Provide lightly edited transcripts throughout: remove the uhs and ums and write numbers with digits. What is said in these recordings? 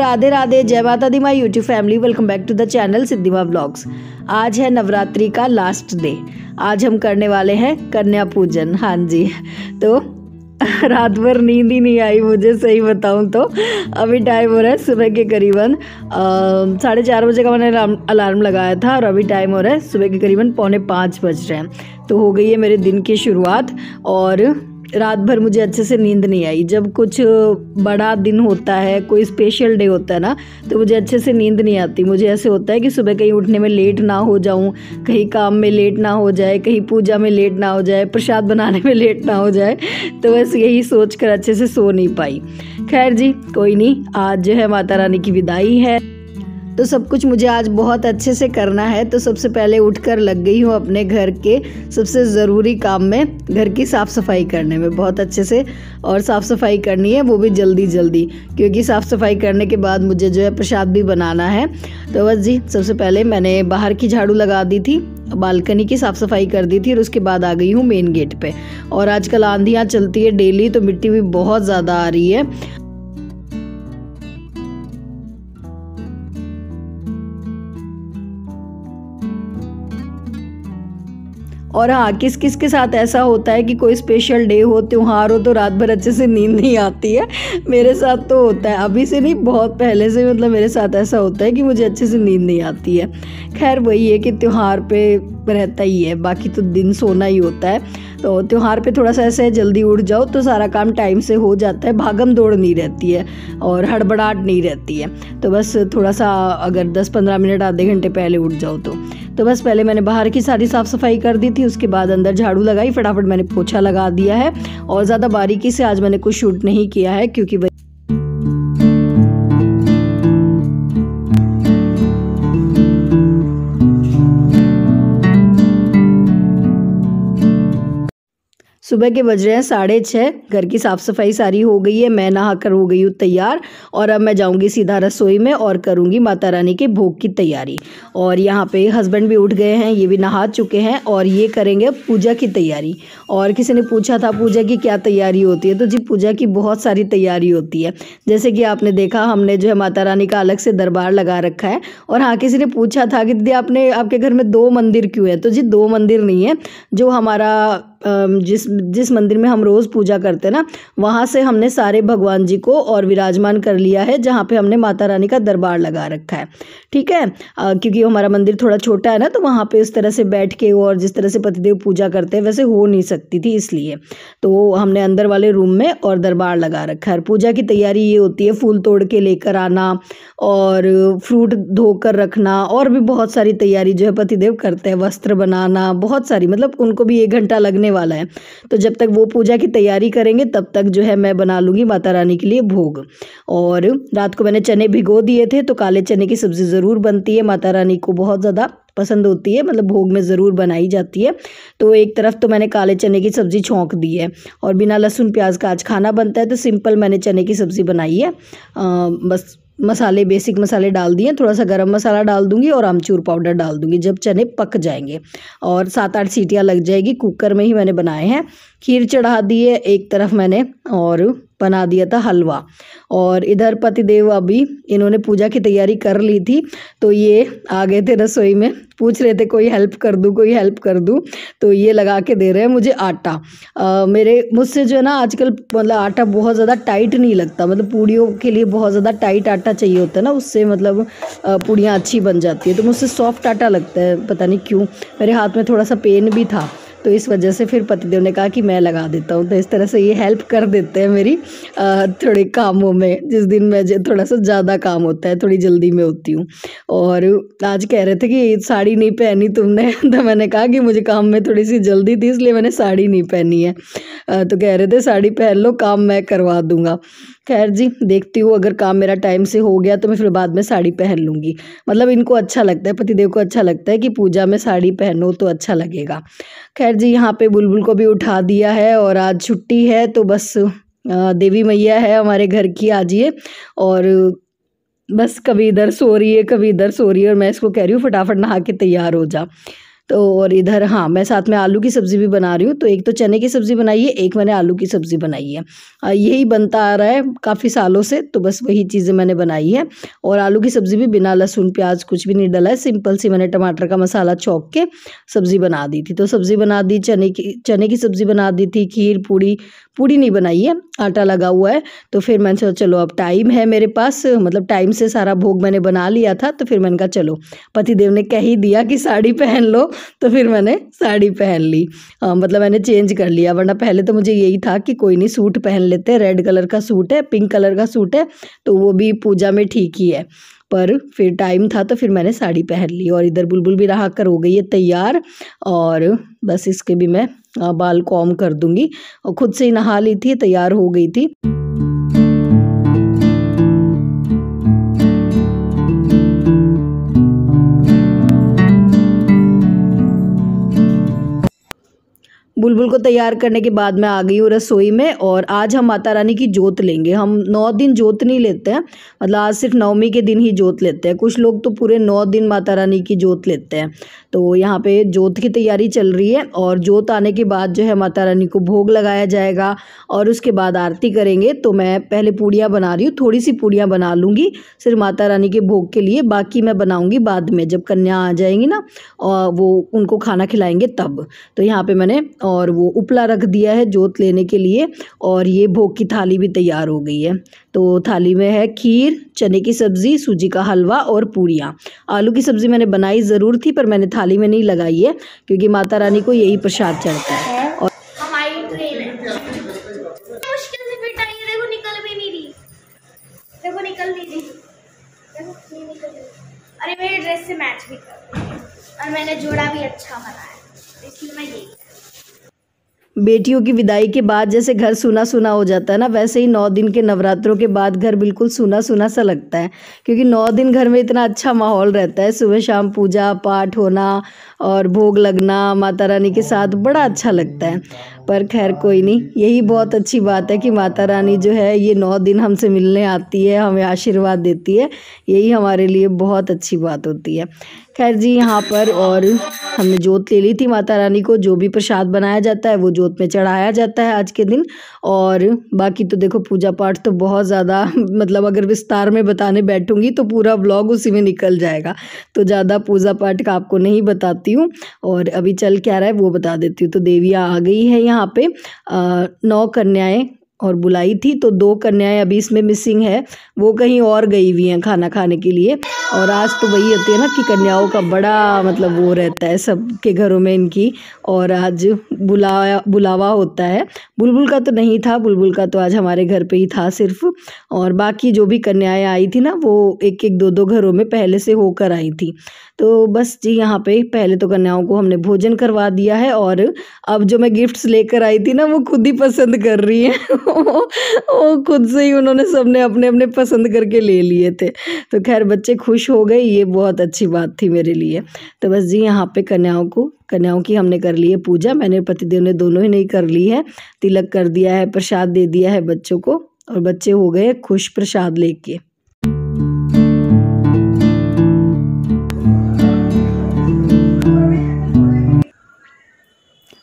राधे राधे, जय माता दी my YouTube family. Welcome back to the channel Siddhima vlogs. आज है नवरात्रि का लास्ट डे। आज हम करने वाले हैं कन्या पूजन। हाँ जी, तो रात भर नींद ही नहीं आई मुझे, सही बताऊं तो। अभी टाइम हो रहा है सुबह के करीबन 4:30 बजे का मैंने अलार्म लगाया था और अभी टाइम हो रहा है सुबह के करीबन 4:45 बज रहे हैं। तो हो गई है मेरे दिन की शुरुआत और रात भर मुझे अच्छे से नींद नहीं आई। जब कुछ बड़ा दिन होता है, कोई स्पेशल डे होता है ना, तो मुझे अच्छे से नींद नहीं आती। मुझे ऐसे होता है कि सुबह कहीं उठने में लेट ना हो जाऊं, कहीं काम में लेट ना हो जाए, कहीं पूजा में लेट ना हो जाए, प्रसाद बनाने में लेट ना हो जाए। तो बस यही सोच कर अच्छे से सो नहीं पाई। खैर जी, कोई नहीं, आज जो है माता रानी की विदाई है, तो सब कुछ मुझे आज बहुत अच्छे से करना है। तो सबसे पहले उठकर लग गई हूँ अपने घर के सबसे ज़रूरी काम में, घर की साफ़ सफाई करने में बहुत अच्छे से। और साफ़ सफाई करनी है वो भी जल्दी जल्दी, क्योंकि साफ़ सफाई करने के बाद मुझे जो है प्रसाद भी बनाना है। तो बस जी, सबसे पहले मैंने बाहर की झाड़ू लगा दी थी, बालकनी की साफ़ सफाई कर दी थी और उसके बाद आ गई हूँ मेन गेट पे। और आजकल आंधियाँ चलती है डेली, तो मिट्टी भी बहुत ज़्यादा आ रही है। और हाँ, किस किस के साथ ऐसा होता है कि कोई स्पेशल डे हो, त्योहार हो, तो रात भर अच्छे से नींद नहीं आती है। मेरे साथ तो होता है, अभी से नहीं, बहुत पहले से, मतलब मेरे साथ ऐसा होता है कि मुझे अच्छे से नींद नहीं आती है। खैर वही है कि त्योहार पे रहता ही है, बाकी तो दिन सोना ही होता है। तो त्योहार पे थोड़ा सा ऐसे है, जल्दी उठ जाओ तो सारा काम टाइम से हो जाता है, भागम दौड़ नहीं रहती है और हड़बड़ाहट नहीं रहती है। तो बस थोड़ा सा अगर 10-15 मिनट आधे घंटे पहले उठ जाओ तो बस पहले मैंने बाहर की सारी साफ़ सफाई कर दी थी, उसके बाद अंदर झाड़ू लगाई, फटाफट मैंने पोछा लगा दिया है। और ज़्यादा बारीकी से आज मैंने कुछ शूट नहीं किया है, क्योंकि सुबह के बज रहे हैं 6:30। घर की साफ़ सफाई सारी हो गई है, मैं नहा कर हो गई हूँ तैयार। और अब मैं जाऊँगी सीधा रसोई में और करूँगी माता रानी के भोग की तैयारी। और यहाँ पे हस्बैंड भी उठ गए हैं, ये भी नहा चुके हैं और ये करेंगे पूजा की तैयारी। और किसी ने पूछा था पूजा की क्या तैयारी होती है, तो जी पूजा की बहुत सारी तैयारी होती है। जैसे कि आपने देखा, हमने जो है माता रानी का अलग से दरबार लगा रखा है। और हाँ, किसी ने पूछा था कि दीदी आपके घर में 2 मंदिर क्यों है, तो जी 2 मंदिर नहीं है। जो हमारा जिस मंदिर में हम रोज़ पूजा करते हैं ना, वहाँ से हमने सारे भगवान जी को और विराजमान कर लिया है, जहाँ पे हमने माता रानी का दरबार लगा रखा है। ठीक है, क्योंकि हमारा मंदिर थोड़ा छोटा है ना, तो वहाँ पे इस तरह से बैठ के और जिस तरह से पतिदेव पूजा करते हैं वैसे हो नहीं सकती थी, इसलिए तो हमने अंदर वाले रूम में और दरबार लगा रखा है। पूजा की तैयारी ये होती है, फूल तोड़ के लेकर आना और फ्रूट धोकर रखना, और भी बहुत सारी तैयारी जो है पतिदेव करते हैं, वस्त्र बनाना, बहुत सारी, मतलब उनको भी 1 घंटा लगने वाला है। तो जब तक वो पूजा की तैयारी करेंगे तब तक जो है मैं बना लूँगी माता रानी के लिए भोग। और रात को मैंने चने भिगो दिए थे, तो काले चने की सब्ज़ी ज़रूर बनती है, माता रानी को बहुत ज़्यादा पसंद होती है, मतलब भोग में ज़रूर बनाई जाती है। तो एक तरफ तो मैंने काले चने की सब्ज़ी छौंक दी है और बिना लहसुन प्याज का आज खाना बनता है, तो सिंपल मैंने चने की सब्ज़ी बनाई है। बस मसाले, बेसिक मसाले डाल दिए, थोड़ा सा गरम मसाला डाल दूंगी और आमचूर पाउडर डाल दूंगी जब चने पक जाएंगे। और 7-8 सीटियाँ लग जाएगी, कुकर में ही मैंने बनाए हैं। खीर चढ़ा दी है एक तरफ मैंने, और बना दिया था हलवा। और इधर पतिदेव अभी इन्होंने पूजा की तैयारी कर ली थी, तो ये आ गए थे रसोई में, पूछ रहे थे कोई हेल्प कर दूँ, कोई हेल्प कर दूँ। तो ये लगा के दे रहे हैं मुझे आटा। मुझसे जो है ना आजकल, मतलब आटा बहुत ज़्यादा टाइट नहीं लगता, मतलब पूड़ियों के लिए बहुत ज़्यादा टाइट आटा चाहिए होता है ना, उससे मतलब पूड़ियाँ अच्छी बन जाती है। तो मुझसे सॉफ्ट आटा लगता है, पता नहीं क्यों। मेरे हाथ में थोड़ा सा पेन भी था, तो इस वजह से फिर पतिदेव ने कहा कि मैं लगा देता हूँ। तो इस तरह से ये हेल्प कर देते हैं मेरी थोड़े कामों में, जिस दिन मुझे थोड़ा सा ज़्यादा काम होता है, थोड़ी जल्दी में होती हूँ। और आज कह रहे थे कि साड़ी नहीं पहनी तुमने, तो मैंने कहा कि मुझे काम में थोड़ी सी जल्दी थी, इसलिए मैंने साड़ी नहीं पहनी है। तो कह रहे थे साड़ी पहन लो, काम मैं करवा दूँगा। खैर जी, देखती हूँ, अगर काम मेरा टाइम से हो गया तो मैं फिर बाद में साड़ी पहन लूँगी। मतलब इनको अच्छा लगता है, पतिदेव को अच्छा लगता है कि पूजा में साड़ी पहनो तो अच्छा लगेगा। खैर जी, यहाँ पे बुलबुल को भी उठा दिया है और आज छुट्टी है, तो बस देवी मैया है हमारे घर की आज ये, और बस कभी इधर सो रही है, कभी इधर सो रही है, और मैं इसको कह रही हूँ फटाफट नहा के तैयार हो जा। तो और इधर हाँ, मैं साथ में आलू की सब्ज़ी भी बना रही हूँ। तो एक तो चने की सब्ज़ी बनाई है, एक मैंने आलू की सब्ज़ी बनाई है। यही बनता आ रहा है काफ़ी सालों से, तो बस वही चीज़ें मैंने बनाई है। और आलू की सब्ज़ी भी बिना लहसुन प्याज कुछ भी नहीं डला है, सिंपल सी मैंने टमाटर का मसाला छौंक के सब्ज़ी बना दी थी। तो सब्ज़ी बना दी, चने की सब्ज़ी बना दी थी, खीर पूड़ी नहीं बनाई है, आटा लगा हुआ है। तो फिर मैंने सोचा चलो अब टाइम है मेरे पास, मतलब टाइम से सारा भोग मैंने बना लिया था। तो फिर मैंने कहा चलो, पतिदेव ने कह ही दिया कि साड़ी पहन लो, तो फिर मैंने साड़ी पहन ली। मतलब मैंने चेंज कर लिया, वरना पहले तो मुझे यही था कि कोई नहीं सूट पहन लेते हैं, रेड कलर का सूट है, पिंक कलर का सूट है, तो वो भी पूजा में ठीक ही है। पर फिर टाइम था तो फिर मैंने साड़ी पहन ली। और इधर बुलबुल भी नहा कर हो गई है तैयार, और बस इसके भी मैं बाल कॉम कर दूंगी। और खुद से ही नहा ली थी, तैयार हो गई थी। बुलबुल को तैयार करने के बाद मैं आ गई हूँ रसोई में। और आज हम माता रानी की जोत लेंगे। हम 9 दिन जोत नहीं लेते हैं, मतलब आज सिर्फ नवमी के दिन ही जोत लेते हैं। कुछ लोग तो पूरे 9 दिन माता रानी की जोत लेते हैं। तो यहाँ पे जोत की तैयारी चल रही है, और जोत आने के बाद जो है माता रानी को भोग लगाया जाएगा, और उसके बाद आरती करेंगे। तो मैं पहले पूड़ियाँ बना रही हूँ, थोड़ी सी पूड़ियाँ बना लूँगी सिर्फ माता रानी के भोग के लिए, बाकी मैं बनाऊँगी बाद में, जब कन्या आ जाएंगी ना और वो उनको खाना खिलाएंगे तब। तो यहाँ पे मैंने और वो उपला रख दिया है जोत लेने के लिए, और ये भोग की थाली भी तैयार हो गई है। तो थाली में है खीर, चने की सब्ज़ी, सूजी का हलवा और पूड़ियाँ। आलू की सब्ज़ी मैंने बनाई ज़रूर थी, पर मैंने थाली में नहीं लगाई है, क्योंकि माता रानी को यही प्रसाद चढ़ता है। और हमारी ट्रेन है, मुश्किल से फिट आई है, देखो निकल भी नहीं रही, देखो निकल नहीं रही, देखो नहीं निकल रही। अरे मेरे ड्रेस से मैच भी कर रही है, और मैंने जोड़ा भी अच्छा बनाया है, इसलिए मैं यही। बेटियों की विदाई के बाद जैसे घर सूना सूना हो जाता है ना, वैसे ही 9 दिन के नवरात्रों के बाद घर बिल्कुल सूना सूना सा लगता है, क्योंकि 9 दिन घर में इतना अच्छा माहौल रहता है। सुबह शाम पूजा पाठ होना और भोग लगना माता रानी के साथ, बड़ा अच्छा लगता है। पर खैर कोई नहीं, यही बहुत अच्छी बात है कि माता रानी जो है ये 9 दिन हमसे मिलने आती है, हमें आशीर्वाद देती है, यही हमारे लिए बहुत अच्छी बात होती है। खैर जी, यहाँ पर और हमने जोत ले ली थी माता रानी को, जो भी प्रसाद बनाया जाता है वो जोत में चढ़ाया जाता है आज के दिन। और बाकी तो देखो पूजा पाठ तो बहुत ज़्यादा मतलब अगर विस्तार में बताने बैठूंगी तो पूरा व्लॉग उसी में निकल जाएगा, तो ज़्यादा पूजा पाठ का आपको नहीं बताती हूँ। और अभी चल क्या रहा है वो बता देती हूँ। तो देवियाँ आ गई है यहाँ पे, 9 कन्याएँ और बुलाई थी, तो 2 कन्याएं अभी इसमें मिसिंग है, वो कहीं और गई हुई हैं खाना खाने के लिए। और आज तो वही होती है ना कि कन्याओं का बड़ा मतलब वो रहता है सबके घरों में इनकी, और आज बुलावा होता है। बुलबुल का तो नहीं था, बुलबुल का तो आज हमारे घर पे ही था सिर्फ। और बाकी जो भी कन्याएं आई थी ना, वो 1-1, 2-2 घरों में पहले से होकर आई थी। तो बस जी, यहाँ पे पहले तो कन्याओं को हमने भोजन करवा दिया है, और अब जो मैं गिफ्ट्स लेकर आई थी ना, वो खुद ही पसंद कर रही हैं वो खुद से ही उन्होंने सबने अपने अपने पसंद करके ले लिए थे। तो खैर बच्चे खुश हो गए, ये बहुत अच्छी बात थी मेरे लिए। तो बस जी, यहाँ पे कन्याओं की हमने कर ली है पूजा, मैंने पतिदेव ने दोनों ही नहीं कर ली है। तिलक कर दिया है, प्रसाद दे दिया है बच्चों को, और बच्चे हो गए खुश प्रसाद लेके।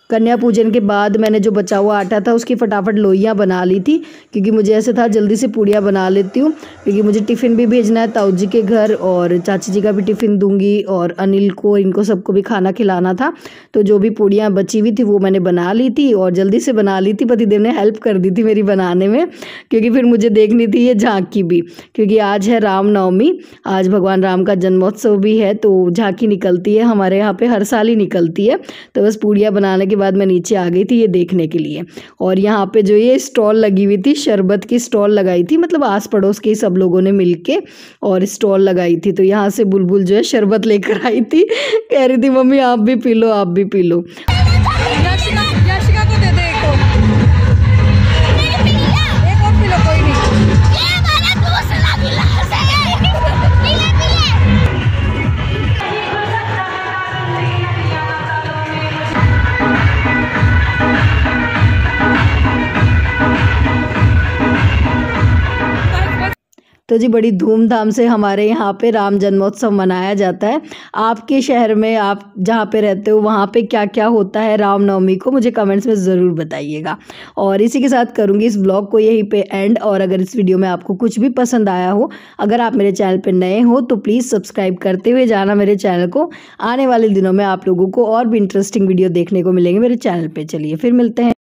कन्या पूजन के बाद मैंने जो बचा हुआ आटा था उसकी फटाफट लोइयाँ बना ली थी, क्योंकि मुझे ऐसे था जल्दी से पूड़ियाँ बना लेती हूँ, क्योंकि मुझे टिफ़िन भी भेजना है ताऊ जी के घर, और चाची जी का भी टिफ़िन दूंगी, और अनिल को, इनको सबको भी खाना खिलाना था। तो जो भी पूड़ियाँ बची हुई थी वो मैंने बना ली थी, और जल्दी से बना ली थी। पतिदेव ने हेल्प कर दी थी मेरी बनाने में, क्योंकि फिर मुझे देखनी थी ये झांकी भी, क्योंकि आज है रामनवमी, आज भगवान राम का जन्मोत्सव भी है। तो झांकी निकलती है हमारे यहाँ पे, हर साल ही निकलती है। तो बस पूड़ियाँ बनाने के बाद मैं नीचे आ गई थी ये देखने के लिए। और यहाँ पे जो ये स्टॉल लगी हुई थी, शरबत की स्टॉल लगाई थी, मतलब आस पड़ोस के सब लोगों ने मिलके और स्टॉल लगाई थी। तो यहाँ से बुलबुल जो है शरबत लेकर आई थी, कह रही थी मम्मी आप भी पी लो, आप भी पी लो। यशिका को दे दे एक और पी लो, कोई नहीं। तो जी बड़ी धूमधाम से हमारे यहाँ पे राम जन्मोत्सव मनाया जाता है। आपके शहर में, आप जहाँ पे रहते हो, वहाँ पे क्या क्या होता है रामनवमी को, मुझे कमेंट्स में ज़रूर बताइएगा। और इसी के साथ करूँगी इस ब्लॉग को यहीं पे एंड। और अगर इस वीडियो में आपको कुछ भी पसंद आया हो, अगर आप मेरे चैनल पर नए हो तो प्लीज़ सब्सक्राइब करते हुए जाना मेरे चैनल को। आने वाले दिनों में आप लोगों को और भी इंटरेस्टिंग वीडियो देखने को मिलेंगे मेरे चैनल पर। चलिए फिर मिलते हैं।